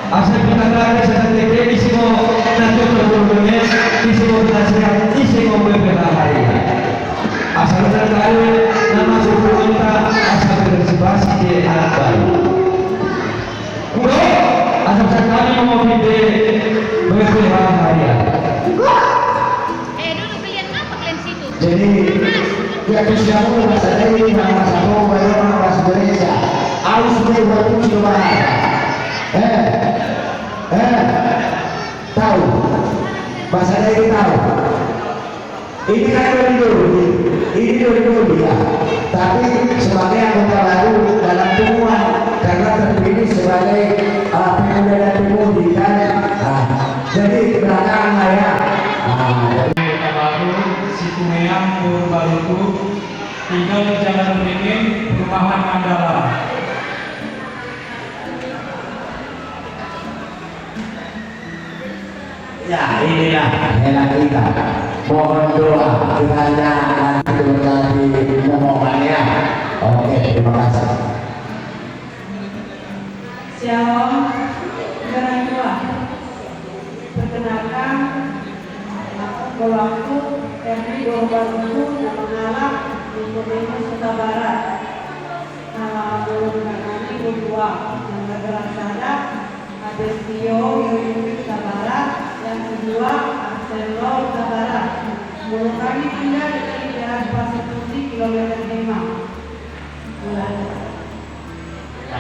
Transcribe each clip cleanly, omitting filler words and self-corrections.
Asal kita kaya sedang dikit isi mo nanti terhubungnya isi mo penasihat isi mo hari. Asal kita kaya nama suku kita asal bersibasi di anak baru. Kudo asal sekali mau kita hari. Dulu kalian apa kalian situ? Jadi ya kesiapan bahasa ini nama satu baru bahasa Indonesia. Harus berbuat coba. Tahu bahasa ini tahu. Ini kan dari dulu ya. Tapi sebagai anggota baru dalam temuan karena terpilih sebagai pemuda dan pemudi kan. Jadi belakang saya. Baru situ Meang Purbaluku tinggal di Jalan Beringin Perumahan Mandala. Ya inilah enak kita. Mohon doa kiranya nanti menjadi momongannya. Oke, terima kasih. Shalom, orang tua. Perkenalkan, bahwaku Ferdi Borbaluku dan mengalap di Provinsi Sumatera Barat. Kami berdua yang berasal ada Tio Yuri Barat, yang kedua Arsenal Barat. Mulu kami tinggal di daerah Pasir Putih kilometer 5. Terima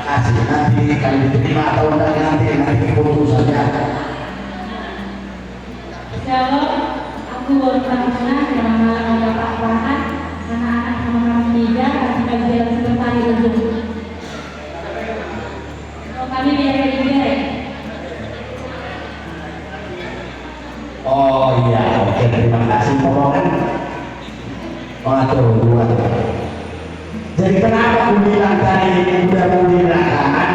kasih. Nanti kali diterima atau nanti keputusannya. Shalom, aku baru kenal nama ada Pak Wahan, anak-anak sama tiga, kasih kajian sebentar di ujung. Kami biasa juga. Oh iya, oke, terima kasih momongan. Aduh, dua. Jadi kenapa aku bilang tadi udah mau dilakukan?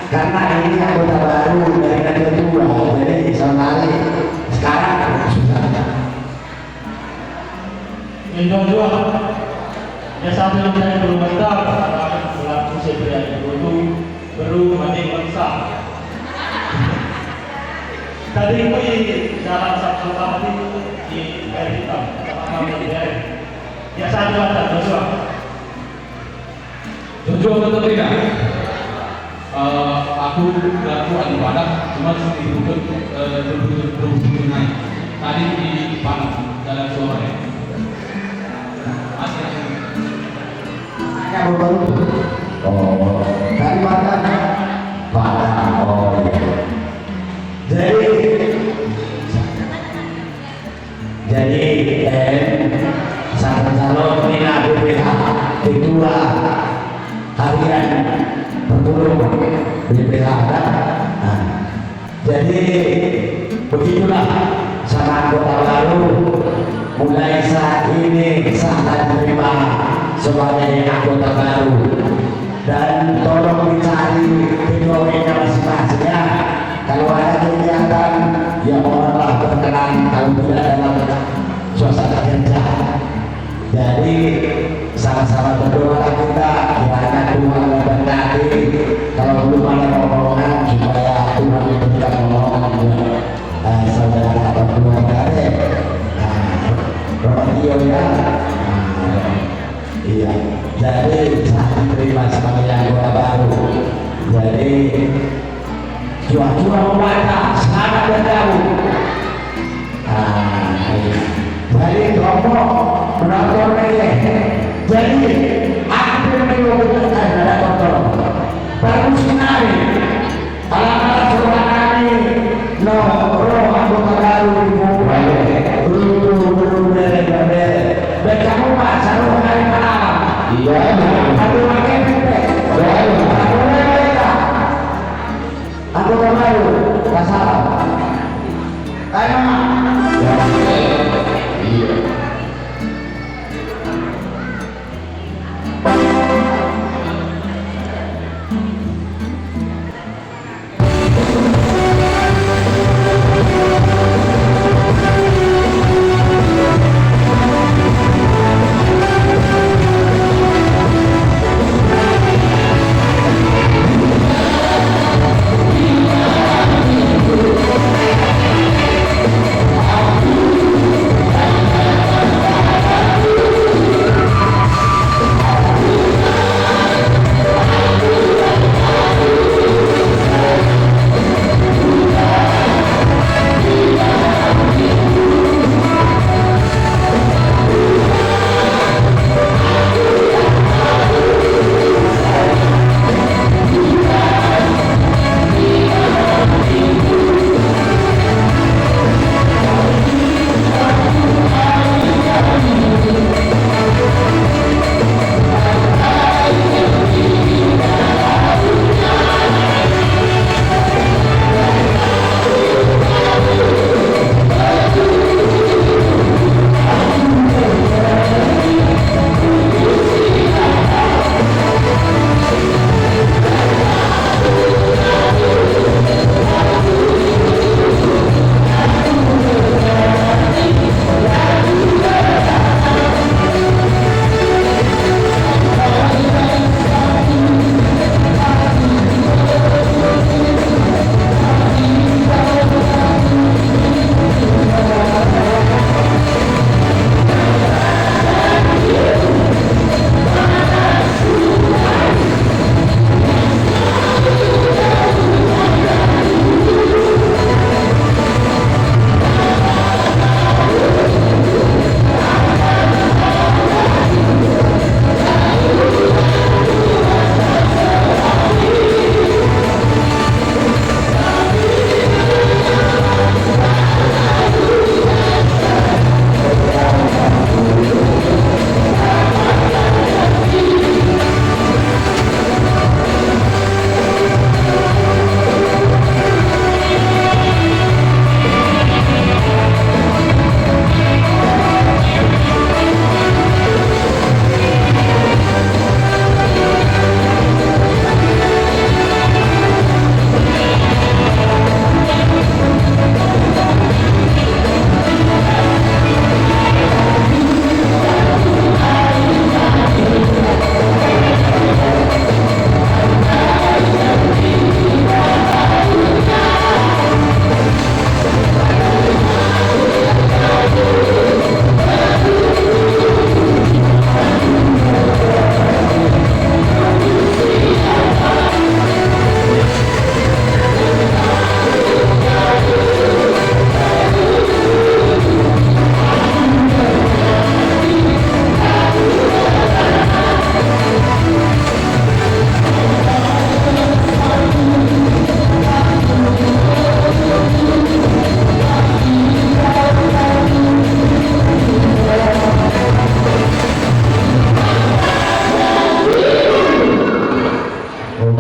Karena ini anggota baru dari negara tua, jadi soalnya sekarang sudah. Indo juga. Ya sambil saya belum mendap, bulan usia pria itu baru mandi bangsa. Tadi itu jalan Sabtu Pagi di air hitam, sama di air. Ya satu ada Joshua. Joshua betul tidak? Aku laku di Padang, cuma terus naik. Tadi di Padang jalan sore. Yang baru. Oh, dari mana? Padang. Oh iya. Jadi sang calon pimpinan BPH ketua harian perturut BPH. Jadi begitulah sama anggota baru mulai saat ini sangat terima sebagai anggota baru dan tolong dicari videonya masing-masing ya. Kalau ada kegiatan ya mohonlah berkenan, kalau tidak dalam suasana kerja. Jadi sama-sama berdoa kita kiranya Tuhan memberkati. Kalau belum ada omongan supaya Tuhan memberikan omongan saudara atau keluarga Romeo ya. Iya. Jadi saya terima sebagai anggota baru. Jadi cua-cua membaca selamat dan jauh. Jadi kelompok menonton ini. Jadi aku menunjukkan ada kontrol. Baru sinari. Alam-alam surga kami. No, roh anggota baru di bawah. Belum dari. Dan kamu baca roh hari malam. Iya. Aku pakai pipet. Aku mereka. Aku baru masalah. Ayo. Iya.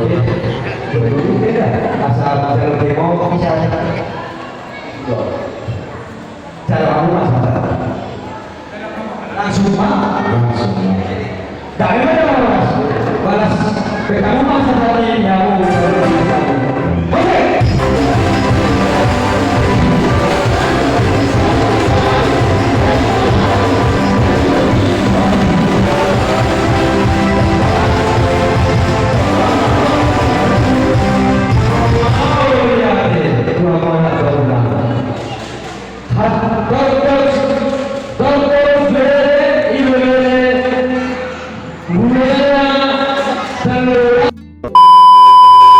beda. Asal model demo bisa. Cara kamu mas langsung mas. Dari mana mas? Balas kamu mas dari